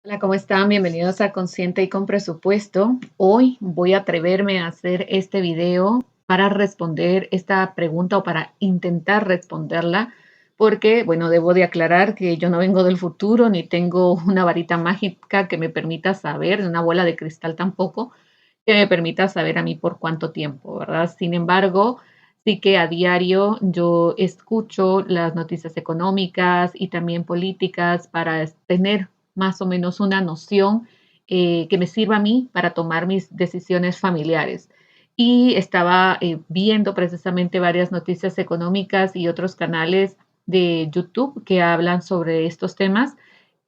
Hola, ¿cómo están? Bienvenidos a Consciente y con Presupuesto. Hoy voy a atreverme a hacer este video para responder esta pregunta o para intentar responderla, porque, bueno, debo de aclarar que yo no vengo del futuro ni tengo una varita mágica que me permita saber, una bola de cristal tampoco, que me permita saber a mí por cuánto tiempo, ¿verdad? Sin embargo, sí que a diario yo escucho las noticias económicas y también políticas para tener más o menos una noción que me sirva a mí para tomar mis decisiones familiares. Y estaba viendo precisamente varias noticias económicas y otros canales de YouTube que hablan sobre estos temas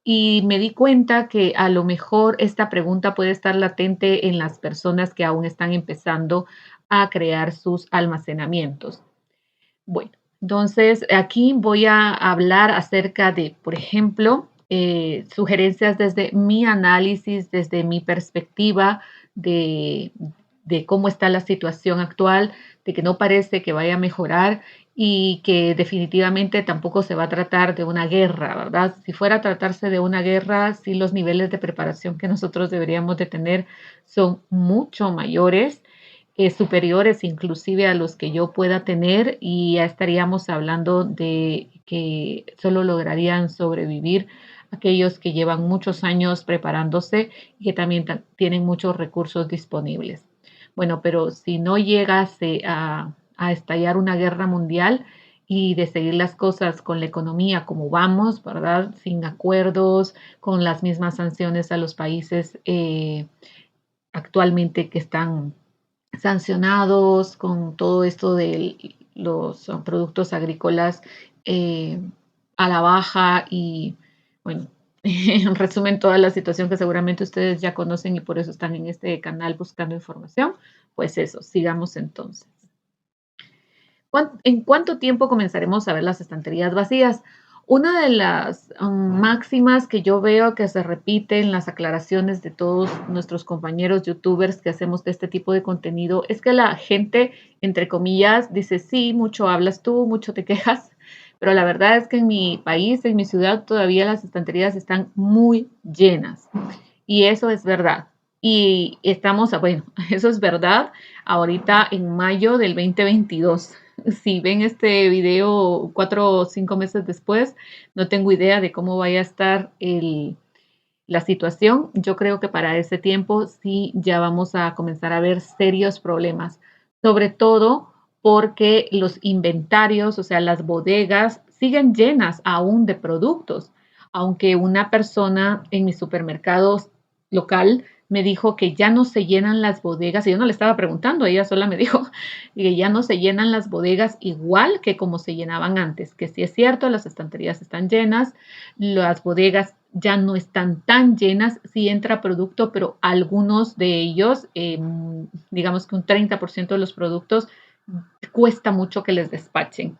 y me di cuenta que a lo mejor esta pregunta puede estar latente en las personas que aún están empezando a crear sus almacenamientos. Bueno, entonces aquí voy a hablar acerca de, por ejemplo, sugerencias desde mi análisis, desde mi perspectiva de, de cómo está la situación actual, de que no parece que vaya a mejorar y que definitivamente tampoco se va a tratar de una guerra, ¿verdad? Si fuera a tratarse de una guerra, sí los niveles de preparación que nosotros deberíamos de tener son mucho mayores, superiores inclusive a los que yo pueda tener, y ya estaríamos hablando de que solo lograrían sobrevivir aquellos que llevan muchos años preparándose y que también tienen muchos recursos disponibles. Bueno, pero si no llegase a estallar una guerra mundial y de seguir las cosas con la economía como vamos, ¿verdad? Sin acuerdos, con las mismas sanciones a los países actualmente que están sancionados, con todo esto de los productos agrícolas eh, a la baja y, bueno, en resumen, toda la situación que seguramente ustedes ya conocen y por eso están en este canal buscando información. Pues eso, sigamos entonces. ¿En cuánto tiempo comenzaremos a ver las estanterías vacías? Una de las máximas que yo veo que se repite en las aclaraciones de todos nuestros compañeros youtubers que hacemos este tipo de contenido es que la gente, entre comillas, dice, sí, mucho hablas tú, mucho te quejas, pero la verdad es que en mi país, en mi ciudad, todavía las estanterías están muy llenas. Y eso es verdad. Y estamos, bueno, eso es verdad ahorita en mayo del 2022. Si ven este video 4 o 5 meses después, no tengo idea de cómo vaya a estar la situación. Yo creo que para ese tiempo sí ya vamos a comenzar a ver serios problemas, sobre todo porque los inventarios, o sea, las bodegas siguen llenas aún de productos, aunque una persona en mi supermercado local me dijo que ya no se llenan las bodegas, y yo no le estaba preguntando, ella sola me dijo que ya no se llenan las bodegas igual que como se llenaban antes, que sí es cierto, las estanterías están llenas, las bodegas ya no están tan llenas, sí entra producto, pero algunos de ellos, digamos que un 30% de los productos, cuesta mucho que les despachen.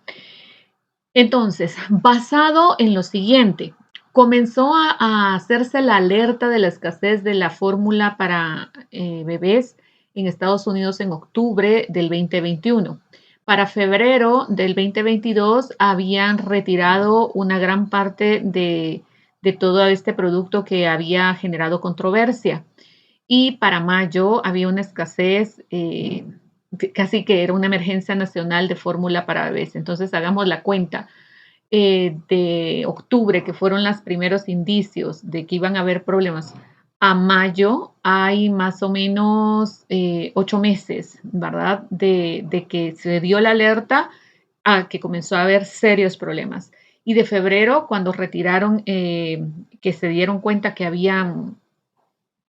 Entonces, basado en lo siguiente, comenzó a hacerse la alerta de la escasez de la fórmula para bebés en Estados Unidos en octubre del 2021. Para febrero del 2022 habían retirado una gran parte de todo este producto que había generado controversia. Y para mayo había una escasez, casi que era una emergencia nacional de fórmula para bebés. Entonces, hagamos la cuenta de octubre, que fueron los primeros indicios de que iban a haber problemas, a mayo hay más o menos 8 meses, ¿verdad? De que se dio la alerta a que comenzó a haber serios problemas. Y de febrero, cuando retiraron, que se dieron cuenta que había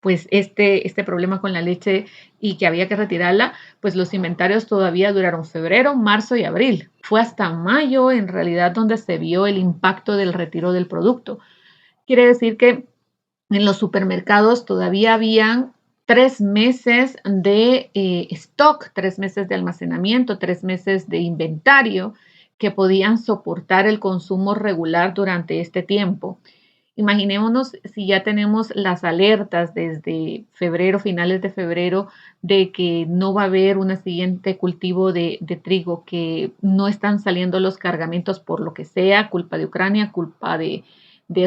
pues este problema con la leche y que había que retirarla, pues los inventarios todavía duraron febrero, marzo y abril. Fue hasta mayo en realidad donde se vio el impacto del retiro del producto. Quiere decir que en los supermercados todavía habían 3 meses de stock, 3 meses de almacenamiento, 3 meses de inventario que podían soportar el consumo regular durante este tiempo. Imaginémonos si ya tenemos las alertas desde febrero, finales de febrero, de que no va a haber un siguiente cultivo de trigo, que no están saliendo los cargamentos por lo que sea, culpa de Ucrania, culpa de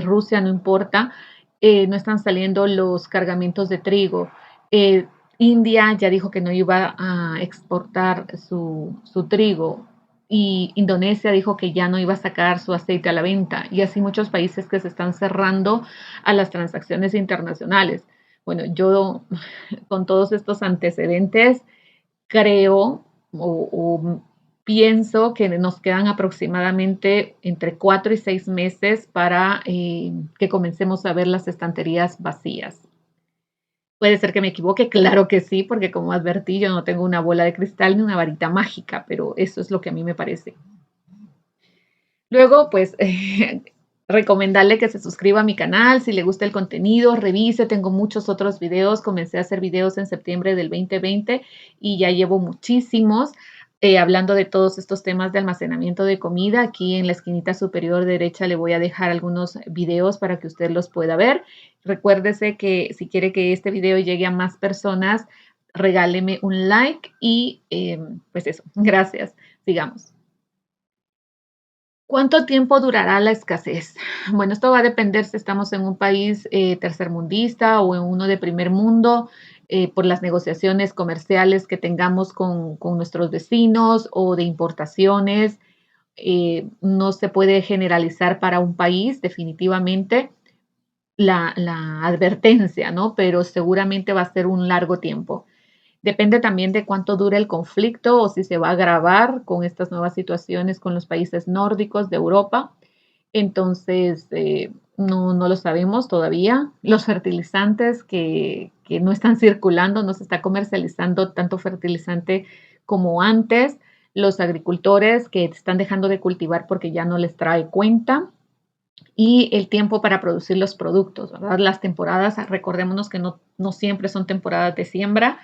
Rusia, no importa. no están saliendo los cargamentos de trigo. Eh, India ya dijo que no iba a exportar su trigo y Indonesia dijo que ya no iba a sacar su aceite a la venta y así muchos países que se están cerrando a las transacciones internacionales. Bueno, yo con todos estos antecedentes creo o pienso que nos quedan aproximadamente entre 4 y 6 meses para que comencemos a ver las estanterías vacías. Puede ser que me equivoque, claro que sí, porque como advertí, yo no tengo una bola de cristal ni una varita mágica, pero eso es lo que a mí me parece. Luego, pues, recomendarle que se suscriba a mi canal, si le gusta el contenido, revise, tengo muchos otros videos, comencé a hacer videos en septiembre del 2020 y ya llevo muchísimos hablando de todos estos temas de almacenamiento de comida. Aquí en la esquinita superior derecha le voy a dejar algunos videos para que usted los pueda ver. Recuérdese que si quiere que este video llegue a más personas, regáleme un like y pues eso, gracias. Sigamos. ¿Cuánto tiempo durará la escasez? Bueno, esto va a depender si estamos en un país tercermundista o en uno de primer mundo, por las negociaciones comerciales que tengamos con nuestros vecinos o de importaciones. No se puede generalizar para un país, definitivamente, la advertencia, ¿no? Pero seguramente va a ser un largo tiempo. Depende también de cuánto dure el conflicto o si se va a agravar con estas nuevas situaciones con los países nórdicos de Europa. Entonces, no lo sabemos todavía. Los fertilizantes que no están circulando, no se está comercializando tanto fertilizante como antes. Los agricultores que están dejando de cultivar porque ya no les trae cuenta. Y el tiempo para producir los productos, ¿verdad? Las temporadas, recordémonos que no siempre son temporadas de siembra,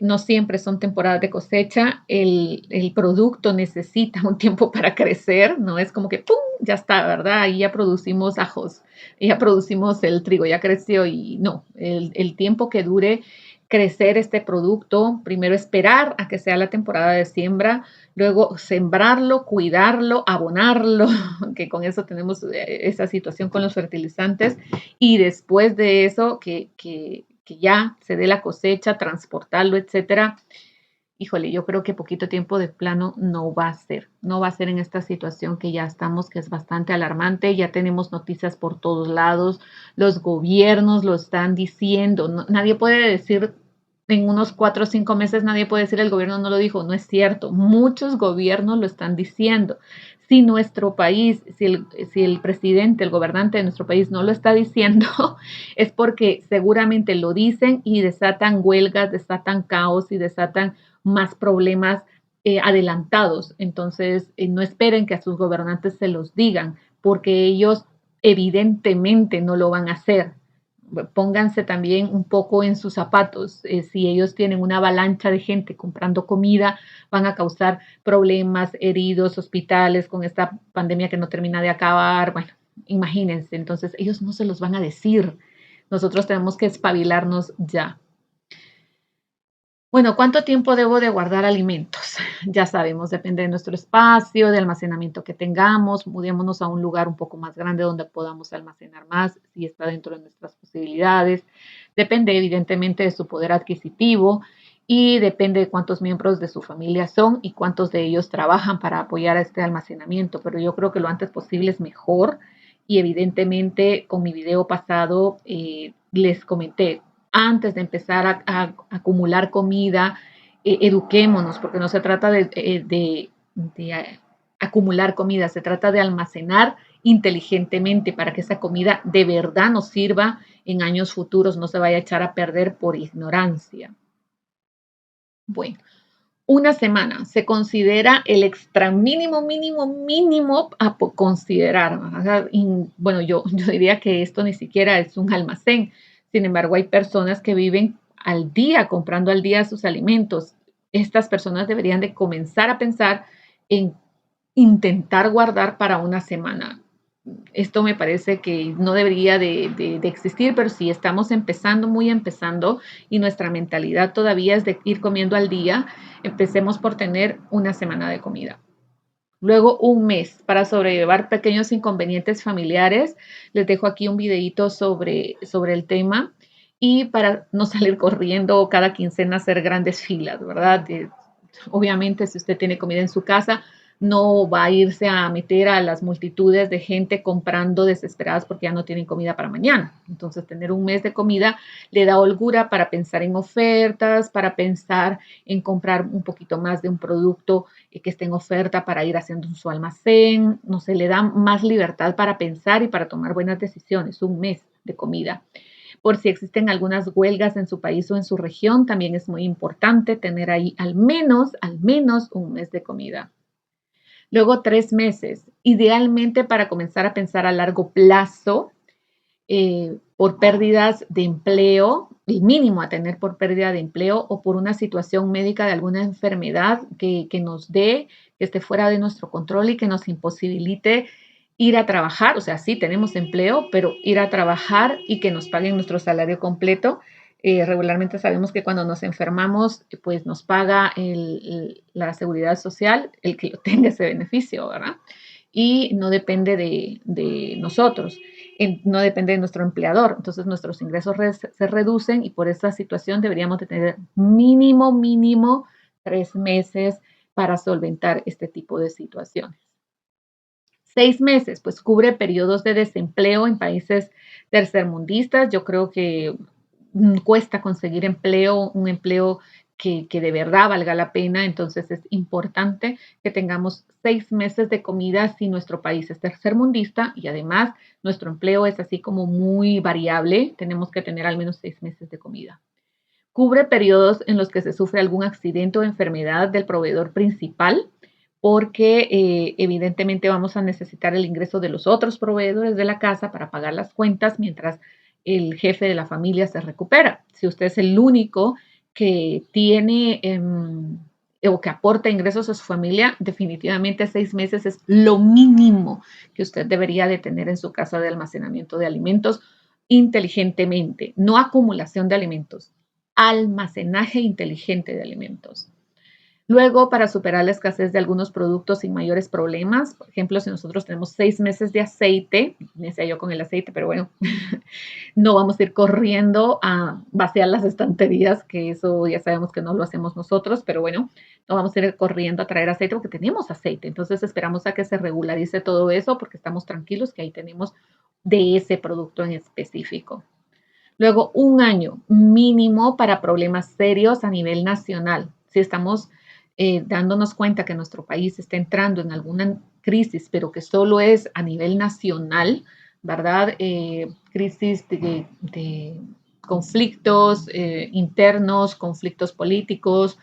no siempre son temporadas de cosecha, el producto necesita un tiempo para crecer, no es como que ¡pum! Ya está, ¿verdad? Ahí ya producimos ajos, ya producimos el trigo, ya creció y no, el tiempo que dure crecer este producto, primero esperar a que sea la temporada de siembra, luego sembrarlo, cuidarlo, abonarlo, que con eso tenemos esa situación con los fertilizantes, y después de eso que ya se dé la cosecha, transportarlo, etcétera. Híjole, yo creo que poquito tiempo de plano no va a ser en esta situación que ya estamos, que es bastante alarmante, ya tenemos noticias por todos lados, los gobiernos lo están diciendo, nadie puede decir en unos 4 o 5 meses, nadie puede decir el gobierno no lo dijo, no es cierto, muchos gobiernos lo están diciendo. Si nuestro país, si el presidente, el gobernante de nuestro país no lo está diciendo, es porque seguramente lo dicen y desatan huelgas, desatan caos y desatan más problemas adelantados. Entonces, no esperen que a sus gobernantes se los digan, porque ellos evidentemente no lo van a hacer. Pónganse también un poco en sus zapatos. Si ellos tienen una avalancha de gente comprando comida, van a causar problemas, heridos, hospitales con esta pandemia que no termina de acabar. Bueno, imagínense. Entonces, ellos no se los van a decir. Nosotros tenemos que espabilarnos ya. Bueno, ¿cuánto tiempo debo de guardar alimentos? Ya sabemos, depende de nuestro espacio, de almacenamiento que tengamos. Mudémonos a un lugar un poco más grande donde podamos almacenar más, si está dentro de nuestras posibilidades. Depende evidentemente de su poder adquisitivo y depende de cuántos miembros de su familia son y cuántos de ellos trabajan para apoyar a este almacenamiento. Pero yo creo que lo antes posible es mejor y evidentemente con mi video pasado les comenté antes de empezar a acumular comida, eduquémonos, porque no se trata de acumular comida, se trata de almacenar inteligentemente para que esa comida de verdad nos sirva en años futuros, no se vaya a echar a perder por ignorancia. Bueno, una semana se considera el extra mínimo a considerar. O sea, bueno, yo diría que esto ni siquiera es un almacén. Sin embargo, hay personas que viven al día, comprando al día sus alimentos. Estas personas deberían de comenzar a pensar en intentar guardar para una semana. Esto me parece que no debería de existir, pero si estamos empezando, muy empezando, y nuestra mentalidad todavía es de ir comiendo al día, empecemos por tener una semana de comida. Luego un mes para sobrellevar pequeños inconvenientes familiares. Les dejo aquí un videito sobre el tema y para no salir corriendo cada quincena a hacer grandes filas, ¿verdad? Obviamente, si usted tiene comida en su casa, no va a irse a meter a las multitudes de gente comprando desesperadas porque ya no tienen comida para mañana. Entonces, tener un mes de comida le da holgura para pensar en ofertas, para pensar en comprar un poquito más de un producto que esté en oferta para ir haciendo su almacén. No sé, le da más libertad para pensar y para tomar buenas decisiones. Un mes de comida. Por si existen algunas huelgas en su país o en su región, también es muy importante tener ahí al menos un mes de comida. Luego 3 meses, idealmente para comenzar a pensar a largo plazo por pérdidas de empleo, el mínimo a tener por pérdida de empleo o por una situación médica de alguna enfermedad que nos dé, que esté fuera de nuestro control y que nos imposibilite ir a trabajar. O sea, sí tenemos empleo, pero ir a trabajar y que nos paguen nuestro salario completo. Regularmente sabemos que cuando nos enfermamos, pues nos paga la seguridad social, el que tenga ese beneficio, ¿verdad? Y no depende de nosotros, no depende de nuestro empleador. Entonces nuestros ingresos se reducen y por esa situación deberíamos de tener mínimo 3 meses para solventar este tipo de situaciones. 6 meses, pues cubre periodos de desempleo en países tercermundistas. Yo creo que cuesta conseguir empleo, un empleo que de verdad valga la pena. Entonces es importante que tengamos 6 meses de comida si nuestro país es tercermundista y además nuestro empleo es así como muy variable. Tenemos que tener al menos 6 meses de comida. Cubre periodos en los que se sufre algún accidente o enfermedad del proveedor principal, porque evidentemente vamos a necesitar el ingreso de los otros proveedores de la casa para pagar las cuentas mientras el jefe de la familia se recupera. Si usted es el único que tiene o que aporta ingresos a su familia, definitivamente 6 meses es lo mínimo que usted debería de tener en su casa de almacenamiento de alimentos inteligentemente, no acumulación de alimentos, almacenaje inteligente de alimentos. Luego, para superar la escasez de algunos productos sin mayores problemas, por ejemplo, si nosotros tenemos 6 meses de aceite, me decía yo con el aceite, pero bueno, no vamos a ir corriendo a vaciar las estanterías, que eso ya sabemos que no lo hacemos nosotros, pero bueno, no vamos a ir corriendo a traer aceite porque tenemos aceite. Entonces esperamos a que se regularice todo eso porque estamos tranquilos que ahí tenemos de ese producto en específico. Luego, un año mínimo para problemas serios a nivel nacional. Si estamos dándonos cuenta que nuestro país está entrando en alguna crisis, pero que solo es a nivel nacional, ¿verdad? Crisis de conflictos internos, conflictos políticos.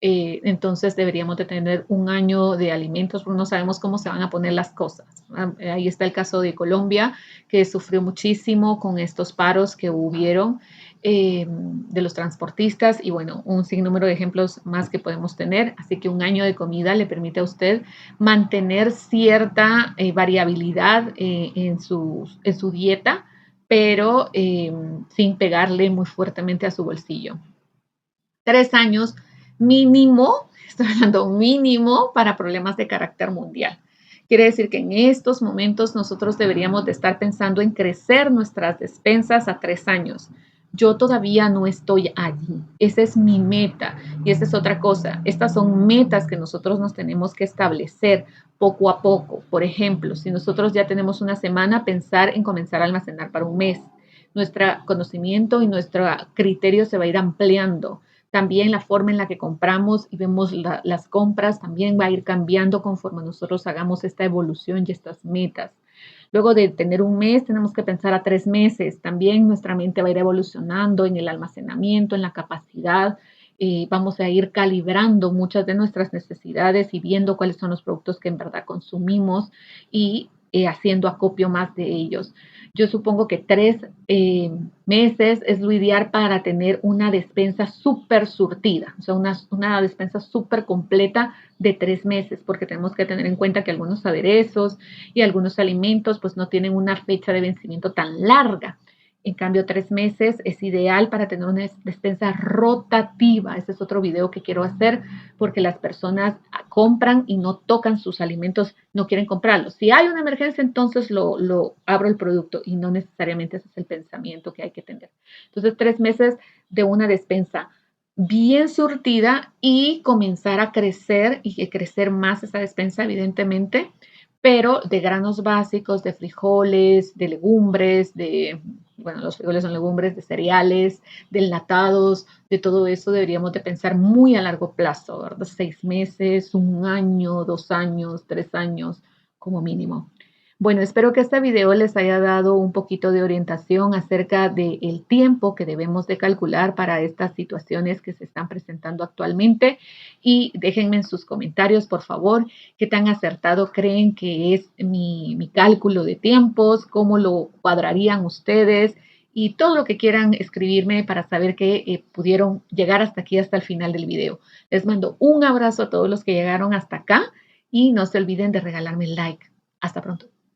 Entonces deberíamos de tener un año de alimentos, porque no sabemos cómo se van a poner las cosas. Ahí está el caso de Colombia, que sufrió muchísimo con estos paros que hubieron de los transportistas y bueno, un sinnúmero de ejemplos más que podemos tener. Así que un año de comida le permite a usted mantener cierta variabilidad en su dieta, pero sin pegarle muy fuertemente a su bolsillo. 3 años mínimo, estoy hablando mínimo para problemas de carácter mundial. Quiere decir que en estos momentos nosotros deberíamos de estar pensando en crecer nuestras despensas a 3 años. Yo todavía no estoy allí. Esa es mi meta. Y esa es otra cosa. Estas son metas que nosotros nos tenemos que establecer poco a poco. Por ejemplo, si nosotros ya tenemos una semana, pensar en comenzar a almacenar para un mes. Nuestro conocimiento y nuestro criterio se va a ir ampliando. También la forma en la que compramos y vemos las compras también va a ir cambiando conforme nosotros hagamos esta evolución y estas metas. Luego de tener un mes, tenemos que pensar a 3 meses. También nuestra mente va a ir evolucionando en el almacenamiento, en la capacidad. Vamos a ir calibrando muchas de nuestras necesidades y viendo cuáles son los productos que en verdad consumimos y haciendo acopio más de ellos. Yo supongo que 3 meses es lo ideal para tener una despensa súper surtida, o sea, una despensa súper completa de 3 meses, porque tenemos que tener en cuenta que algunos aderezos y algunos alimentos pues no tienen una fecha de vencimiento tan larga. En cambio, 3 meses es ideal para tener una despensa rotativa. Ese es otro video que quiero hacer porque las personas compran y no tocan sus alimentos, no quieren comprarlos. Si hay una emergencia, entonces lo abro el producto y no necesariamente ese es el pensamiento que hay que tener. Entonces, 3 meses de una despensa bien surtida y comenzar a crecer y crecer más esa despensa, evidentemente, pero de granos básicos, de frijoles, de legumbres, bueno, los frijoles son legumbres, de cereales, de enlatados, de todo eso deberíamos de pensar muy a largo plazo, ¿verdad? 6 meses, 1 año, 2 años, 3 años como mínimo. Bueno, espero que este video les haya dado un poquito de orientación acerca del tiempo que debemos de calcular para estas situaciones que se están presentando actualmente y déjenme en sus comentarios, por favor, qué tan acertado creen que es mi cálculo de tiempos, cómo lo cuadrarían ustedes y todo lo que quieran escribirme para saber que pudieron llegar hasta aquí, hasta el final del video. Les mando un abrazo a todos los que llegaron hasta acá y no se olviden de regalarme like. Hasta pronto.